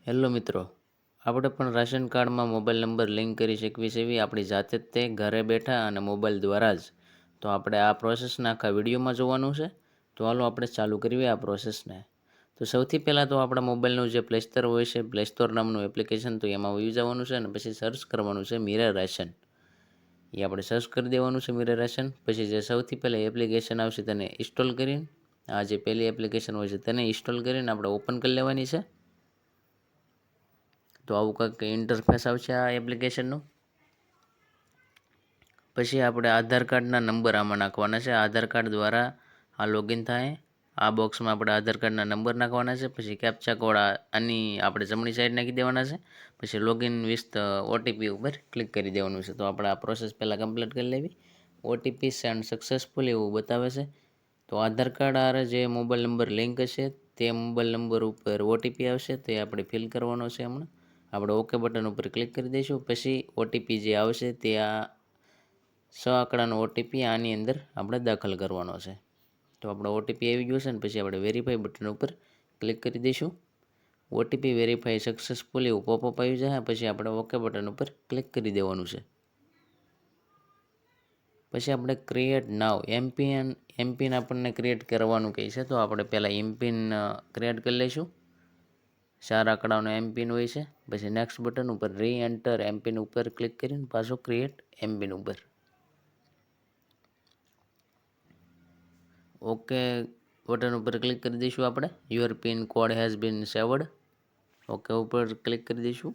Hello મિત્રો, આપણે પણ રાશન કાર્ડમાં મોબાઈલ નંબર લિંક કરી શકીએ છીએ આપણી જાતે જ તે ઘરે બેઠા અને મોબાઈલ દ્વારા જ. તો આપણે આ પ્રોસેસના આખા વિડીયોમાં જોવાનું છે. તો હાલો આપણે ચાલુ કરીએ આ પ્રોસેસને. તો સૌથી પહેલાં તો આપણા મોબાઈલનું જે પ્લે સ્ટોર હોય છે, પ્લે સ્ટોર નામનું એપ્લિકેશન, તો એમાં વયું જવાનું છે અને પછી સર્ચ કરવાનું છે મિરર રાશન. એ આપણે સર્ચ કરી દેવાનું છે મિરર રાશન. પછી જે સૌથી પહેલાં એપ્લિકેશન આવશે તેને ઇન્સ્ટોલ કરીને, આ જે પહેલી એપ્લિકેશન હોય છે તેને ઇન્સ્ટોલ કરીને આપણે ઓપન કરી લેવાની છે. તો આવું કંઈક ઇન્ટરફેસ આવશે આ એપ્લિકેશનનું. પછી આપણે આધાર કાર્ડના નંબર આમાં નાખવાના છે. આધાર કાર્ડ દ્વારા આ લોગિન થાય. આ બોક્સમાં આપણે આધાર કાર્ડના નંબર નાખવાના છે. પછી કેપ્ચા કોડ આની આપણે જમણી સાઈડ નાખી દેવાના છે. પછી લોગિન વિથ ઓટીપી ઉપર ક્લિક કરી દેવાનું છે. તો આપણે આ પ્રોસેસ પહેલાં કમ્પ્લીટ કરી લેવી. ઓટીપી સેન્ડ સક્સેસફુલ એવું બતાવે છે. તો આધાર કાર્ડ આરે જે મોબાઈલ નંબર લિંક હશે તે મોબાઈલ નંબર ઉપર ઓટીપી આવશે, તે આપણે ફિલ કરવાનો છે. હમણાં આપણે ઓકે બટન ઉપર ક્લિક કરી દઈશું. પછી ઓટીપી જે આવશે તે આ 6 આંકડાનો ઓટીપી આની અંદર આપણે દાખલ કરવાનો છે. તો આપણો ઓટીપી આવી ગયો છે ને પછી આપણે વેરીફાઈ બટન ઉપર ક્લિક કરી દઈશું. ઓટીપી વેરીફાઈ સક્સેસફુલ એવું પોપઅપ આવી જાય. પછી આપણે ઓકે બટન ઉપર ક્લિક કરી દેવાનું છે. પછી આપણે ક્રિએટ નાવ એમપિન આપણને ક્રિએટ કરવાનું કહે છે. તો આપણે પહેલાં એમપિન ક્રિએટ કરી લઈશું. 4 આંકડાનો એમપિન હોય છે. પછી નેક્સ્ટ બટન ઉપર રી એન્ટર એમપિન ઉપર ક્લિક કરીને પાછું ક્રિએટ એમપિન ઉપર ઓકે બટન ઉપર ક્લિક કરી દઈશું. આપણે your pin code has been saved okay ઉપર ક્લિક કરી દઈશું.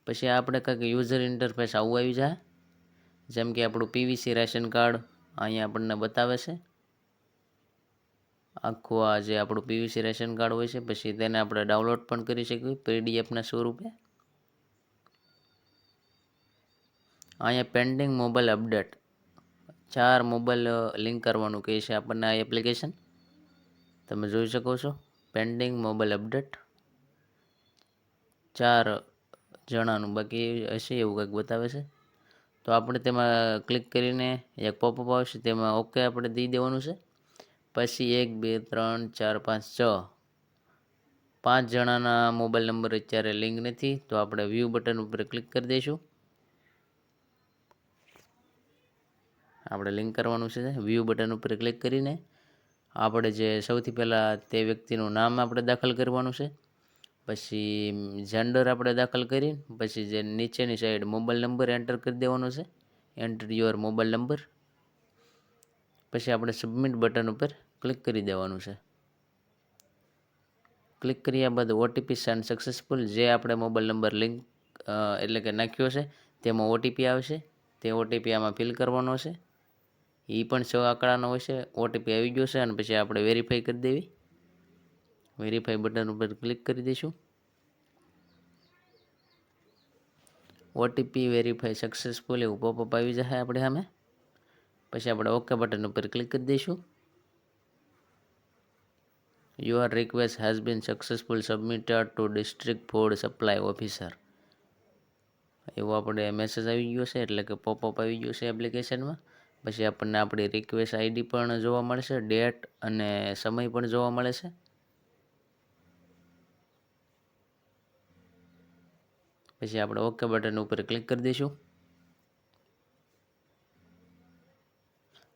પછી આપણે કંઈક યુઝર ઇન્ટરફેસ આવું આવી જાય. જેમ કે આપણું પીવીસી રેશન કાર્ડ અહીંયા આપણને બતાવે છે. આખું આ જે આપણું પીવીસી રેશન કાર્ડ હોય છે, પછી તેને આપણે ડાઉનલોડ પણ કરી શકીએ પીડીએફના સ્વરૂપે. અહીંયા pending mobile update 4 mobile link કરવાનું કહે છે આપણને આ એપ્લિકેશન. તમે જોઈ શકો છો પેન્ડિંગ મોબાઈલ અપડેટ 4 જણાનું બાકી હશે એવું કંઈક બતાવે છે. તો આપણે તેમાં ક્લિક કરીને એક પોપઅપ આવશે, તેમાં ઓકે આપણે દઈ દેવાનું છે. પછી 1 2 3 4 5 6 5 જણાના મોબાઈલ નંબર અત્યારે લિંક નથી. તો આપણે વ્યૂ બટન ઉપર ક્લિક કરી દઈશું. આપણે લિંક કરવાનું છે. વ્યૂ બટન ઉપર ક્લિક કરીને આપણે જે સૌથી પહેલાં તે વ્યક્તિનું નામ આપણે દાખલ કરવાનું છે. પછી જેન્ડર આપણે દાખલ કરી પછી જે નીચેની સાઈડ મોબાઈલ નંબર એન્ટર કરી દેવાનો છે. Enter your mobile number. પછી આપણે સબમિટ બટન ઉપર ક્લિક કરી દેવાનું છે. ક્લિક કર્યા બાદ ઓટીપી સેન્ડ સક્સેસફુલ જે આપણે મોબાઈલ નંબર લિંક એટલે કે નાખ્યો છે તેમાં ઓટીપી આવશે. તે ઓટીપી આમાં ફિલ કરવાનો છે. એ પણ 6 આંકડાનો હોય છે. ઓટીપી આવી ગયો છે અને પછી આપણે વેરીફાઈ કરી દેવી. વેરીફાઈ બટન ઉપર ક્લિક કરી દઈશું. ઓટીપી વેરીફાઈ સક્સેસફુલ એવું પોપઅપ આવી જશે આપણે સામે. પછી આપણે ઓકે બટન ઉપર ક્લિક કરી દઈશું. Your request has been successful submitted to district food supply officer એવો આપણે મેસેજ આવી ગયો છે, એટલે કે પોપઅપ આવી ગયો છે એપ્લિકેશનમાં. પછી આપણને આપણી રિક્વેસ્ટ આઈડી પણ જોવા મળશે, ડેટ અને સમય પણ જોવા મળે છે. પછી આપણે ઓકે બટન ઉપર ક્લિક કરી દઈશું.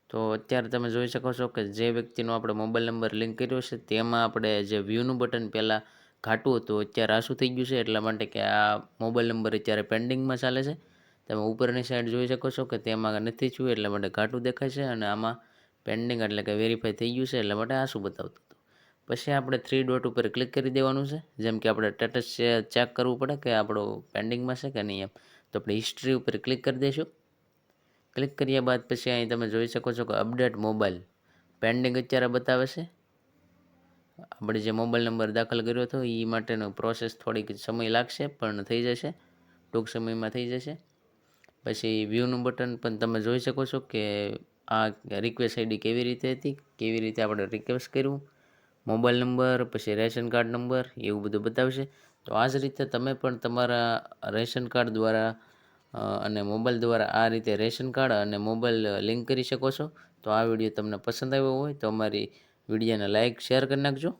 તો અત્યારે તમે જોઈ શકો છો કે જે વ્યક્તિનો આપણે મોબાઈલ નંબર લિંક કર્યો છે તેમાં આપણે જે વ્યૂનું બટન પહેલાં ઘાટું હતું, અત્યારે આછું થઈ ગયું છે. એટલા માટે કે આ મોબાઈલ નંબર અત્યારે પેન્ડિંગમાં ચાલે છે. તમે ઉપરની સાઈડ જોઈ શકો છો કે તેમાં નથી થયું, એટલા માટે ઘાટું દેખાય છે. અને આમાં પેન્ડિંગ એટલે કે વેરીફાઈ થઈ ગયું છે, એટલા માટે આછું બતાવતું હતું. પછી આપણે 3 ડોટ ઉપર ક્લિક કરી દેવાનું છે. જેમ કે આપણે સ્ટેટસ ચેક કરવું પડે કે આપણું પેન્ડિંગમાં છે કે નહીં એમ. તો આપણે હિસ્ટ્રી ઉપર ક્લિક કરી દઈશું. ક્લિક કર્યા બાદ પછી અહીં તમે જોઈ શકો છો કે અપડેટ મોબાઈલ પેન્ડિંગ અત્યારે બતાવે છે. આપણે જે મોબાઈલ નંબર દાખલ કર્યો હતો એ માટેનો પ્રોસેસ થોડીક સમય લાગશે, પણ થઈ જશે, ટૂંક સમયમાં થઈ જશે. પછી વ્યૂનું બટન પણ તમે જોઈ શકો છો કે આ રિક્વેસ્ટ આઈડી કેવી રીતે હતી, કેવી રીતે આપણે રિક્વેસ્ટ કર્યું, મોબાઈલ નંબર, પછી રેશન કાર્ડ નંબર, એવું બધું બતાવશે. તો આ જ રીતે તમે પણ તમારા રેશન કાર્ડ દ્વારા અને મોબાઈલ દ્વારા આ રીતે રેશન કાર્ડ અને મોબાઈલ લિંક કરી શકો છો. તો આ વિડીયો તમને પસંદ આવ્યો હોય તો અમારી વિડીયોને લાઇક શેર કરી નાખજો.